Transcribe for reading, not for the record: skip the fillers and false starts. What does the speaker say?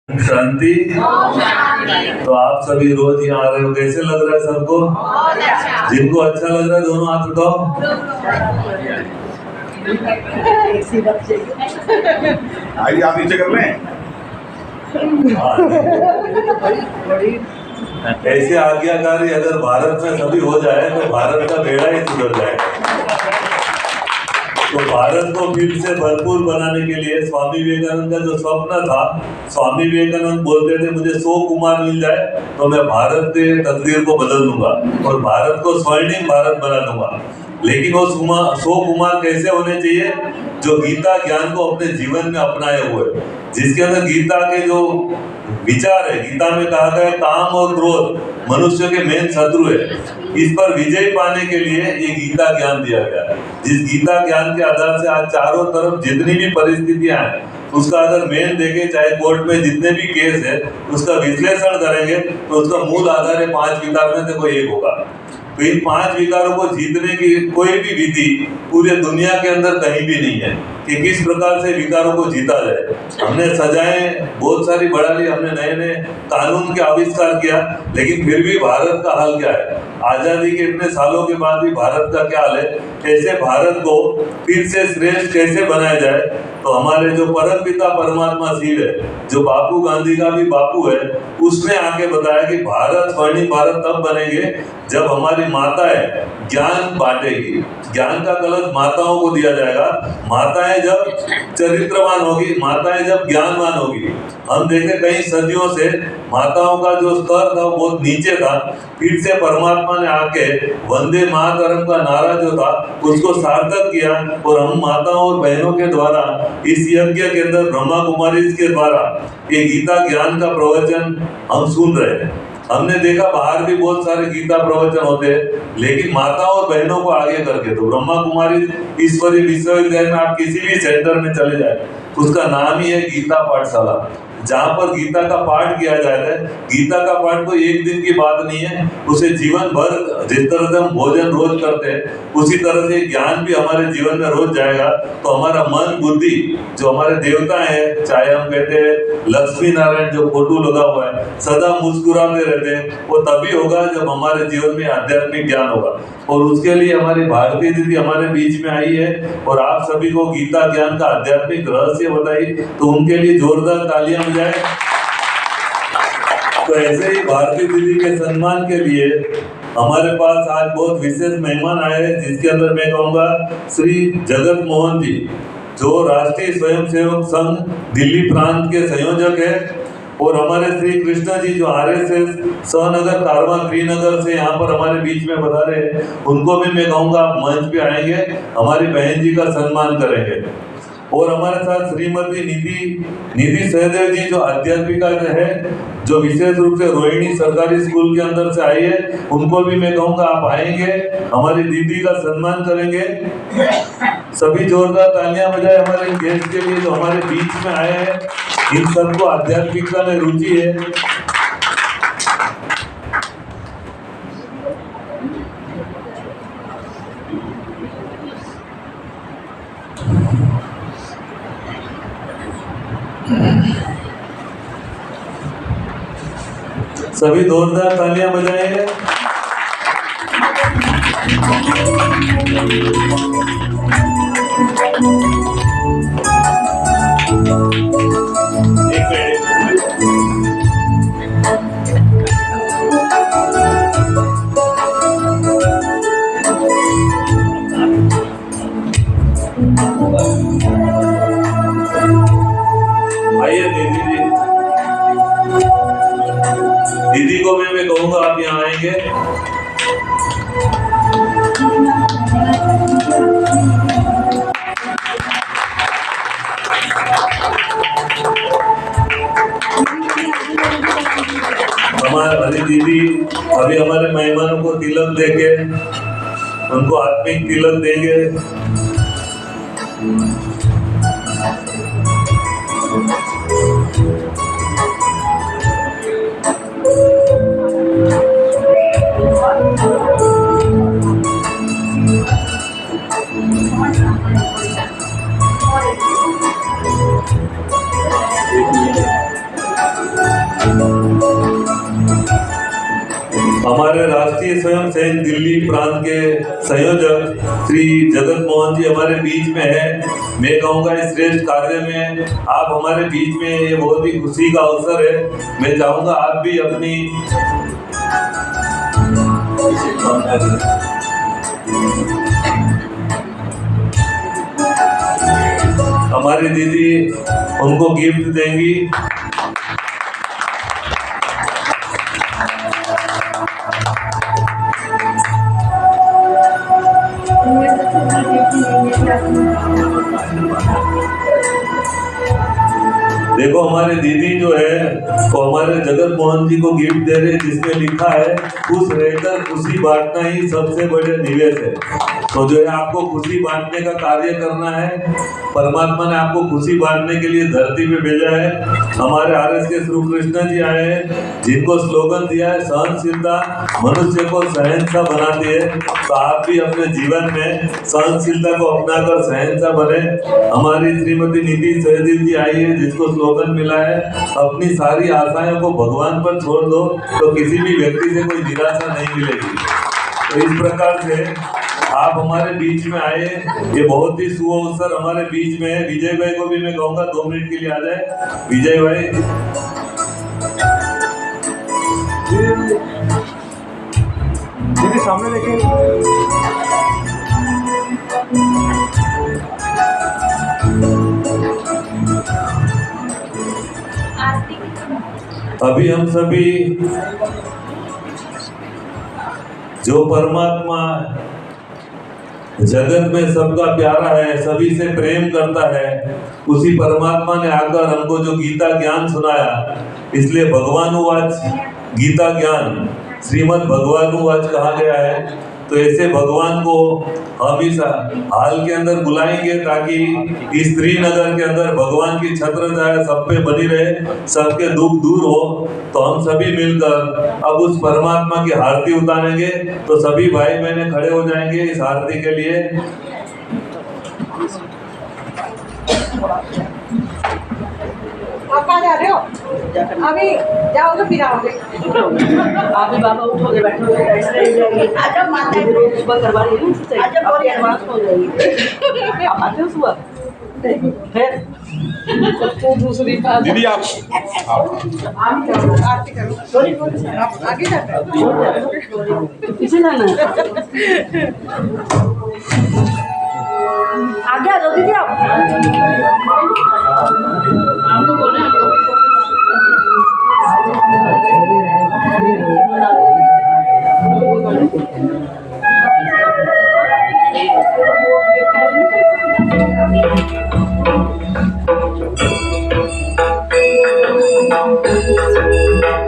शांति। तो आप सभी रोज यहाँ आ रहे हो, कैसे लग रहा है सबको? जिनको अच्छा लग रहा है दोनों हाथ उठाओ। आइए आप नीचे कर लें। ऐसे आज्ञाकारी अगर भारत में सभी हो जाए तो भारत का बेड़ा ही सुधर जाएगा। तो भारत को फिर से भरपूर बनाने के लिए स्वामी विवेकानंद का जो स्वप्न था, स्वामी विवेकानंद बोलते थे मुझे 100 कुमार मिल जाए तो मैं भारत के तकदीर को बदल दूंगा और भारत को स्वर्णिम भारत बना दूंगा। लेकिन वो 100 कुमार कैसे होने चाहिए? जो गीता ज्ञान को अपने जीवन में अपनाए हुए, जिसके अंदर गीता के जो विचार है, गीता में कहा गया काम और क्रोध मनुष्य के मेन शत्रु है, इस पर विजय पाने के लिए ये गीता ज्ञान दिया गया है। जिस गीता ज्ञान के आधार से आज चारों तरफ जितनी भी परिस्थितियां हैं उसका अगर मेन देखें, चाहे कोर्ट में जितने भी केस है उसका विश्लेषण करेंगे तो उसका मूल आधार है 5 विकार में से कोई एक होगा। तो इन 5 विकारों को जीतने की कोई भी विधि पूरे दुनिया के अंदर कहीं भी नहीं है कि किस प्रकार से विकारों को जीता जाए। हमने सजाएं बहुत सारी बढ़ा ली, हमने नए नए कानून के आविष्कार किया, लेकिन फिर भी भारत का हाल क्या है? आजादी के इतने सालों के बाद भी भारत का क्या हाल है? ऐसे भारत को फिर से श्रेष्ठ कैसे बनाया जाए? तो हमारे जो परम पिता परमात्मा शिव है, जो बापू गांधी का भी बापू है, उसने आके बताया कि भारत स्वर्णिम भारत तब बनेंगे जब हमारी माताएं ज्ञान बांटेगी। ज्ञान का कलश माताओं को दिया जाएगा। माताएं जब चरित्रवान होगी, माताएं जब ज्ञानवान होगी। हम देखें कई सदियों से माताओं का जो स्तर था वो बहुत नीचे था, फिर से परमात्मा ने आके वंदे मातरम का नारा जो था उसको सार्थक किया और हम माताओं और बहनों के द्वारा इस यज्ञ के अंदर ब्रह्मा कुमारी के द्वारा ये गीता ज्ञान का प्रवचन हम सुन रहे हैं। हमने देखा बाहर भी बहुत सारे गीता प्रवचन होते हैं, लेकिन माताओं और बहनों को आगे करके तो ब्रह्मा कुमारी ईश्वरीय विश्वविद्यालय में आप किसी भी सेंटर में चले जाए, उसका नाम ही है गीता पाठशाला, जहाँ पर गीता का पाठ किया जाता है। गीता का पाठ कोई एक दिन की बात नहीं है, उसे जीवन भर जिस तरह से हम भोजन रोज करते हैं उसी तरह से ज्ञान भी हमारे जीवन में रोज जाएगा। तो हमारा मन बुद्धि जो हमारे देवता है, चाहे हम कहते हैं लक्ष्मी नारायण जो फोटो लगा हुआ है, सदा मुस्कुराते रहते हैं, वो तभी होगा जब हमारे जीवन में आध्यात्मिक ज्ञान होगा। और उसके लिए हमारी भारती दीदी हमारे बीच में आई है और आप सभी को गीता ज्ञान का आध्यात्मिक रहस्य बताई, तो उनके लिए जोरदार तालियां हो जाए। तो ऐसे ही भारती दीदी के सम्मान के लिए हमारे पास आज बहुत विशेष मेहमान आए हैं, जिसके अंदर मैं कहूँगा श्री जगत मोहन जी, जो राष्ट्रीय स्वयंसेवक संघ दिल्ली प्रांत के संयोजक है, और हमारे श्री कृष्णा जी जो RSS सहनगर कारवा श्रीनगर से यहाँ पर हमारे बीच में बता रहे हैं, उनको भी मैं कहूँगा आप मंच पे आएंगे, हमारी बहन जी का सम्मान करेंगे। और हमारे साथ श्रीमती निधि सहदेव जी जो अध्यापिका है, जो विशेष रूप से रोहिणी सरकारी स्कूल के अंदर से आई है, उनको भी मैं कहूँगा आप आएंगे, हमारी दीदी का सम्मान करेंगे। सभी जोरदार तालियां बजाए हमारे गेस्ट के लिए जो हमारे बीच में आए हैं। इन सबको आध्यात्मिकता में रुचि है। सभी जोरदार तालियां बजाएंगे। आइए दीदी को मैं कहूँगा आप यहाँ आएंगे। हमारी दीदी अभी हमारे मेहमानों को तिलक देके उनको आत्मिक तिलक देंगे। हमारे राष्ट्रीय स्वयंसेवक दिल्ली प्रांत के संयोजक श्री जगत मोहन जी हमारे बीच में है। मैं कहूँगा इस श्रेष्ठ कार्य में आप हमारे बीच में, ये बहुत ही खुशी का अवसर है। मैं चाहूँगा आप भी अपनी हमारी दीदी उनको गिफ्ट देंगी। देखो हमारे दीदी जो है वो हमारे जगत मोहन जी को गिफ्ट दे रहे हैं, जिसमें लिखा है खुश रहकर खुशी बांटना ही सबसे बड़े निवेश है। तो जो है आपको खुशी बांटने का कार्य करना है। परमात्मा ने आपको खुशी बांटने के लिए धरती पे भेजा है। हमारे आरएस के श्री कृष्ण जी आए हैं, जिनको स्लोगन दिया है सहनशीलता मनुष्य को सहनसा बनाती है। तो आप भी अपने जीवन में सहनशीलता को अपनाकर सहनसा बने। हमारी श्रीमती नीति सहदेव जी आई है, जिसको स्लोगन मिला है अपनी सारी आशाओं को भगवान पर छोड़ दो, तो किसी भी व्यक्ति से कोई निराशा नहीं मिलेगी। तो इस प्रकार से आप हमारे बीच में आए, ये बहुत ही शुभ अवसर हमारे बीच में है। विजय भाई को भी मैं कहूँगा 2 मिनट के लिए आ जाए। विजय भाई, दीदी सामने देखिए। अभी हम सभी जो परमात्मा जगत में सबका प्यारा है, सभी से प्रेम करता है, उसी परमात्मा ने आकर हमको जो गीता ज्ञान सुनाया, इसलिए भगवानुवाच गीता ज्ञान श्रीमद् भगवानुवाच कहा गया है। तो ऐसे भगवान को हम इस हाल के अंदर बुलाएंगे, ताकि इस श्रीनगर के अंदर भगवान की छत्रछाया सब पे बनी रहे, सबके दुख दूर हो। तो हम सभी मिलकर अब उस परमात्मा की आरती उतारेंगे। तो सभी भाई बहनें खड़े हो जाएंगे इस आरती के लिए। आप कहाँ जा रहे हो? अभी जाओगे फिर आओगे। अभी बाबा उठोगे बैठोगे ऐसे ही जाएंगे। आजा माता जी रोज सुबह करवा रही है ना, आजा अब एडवांस हो जाएगी। आप आते हो सुबह फिर तो दूसरी बात दीदी आप आरती करो। आप आगे जाते हो? पीछे जाना है। आगे आ जाओ दीदी आप।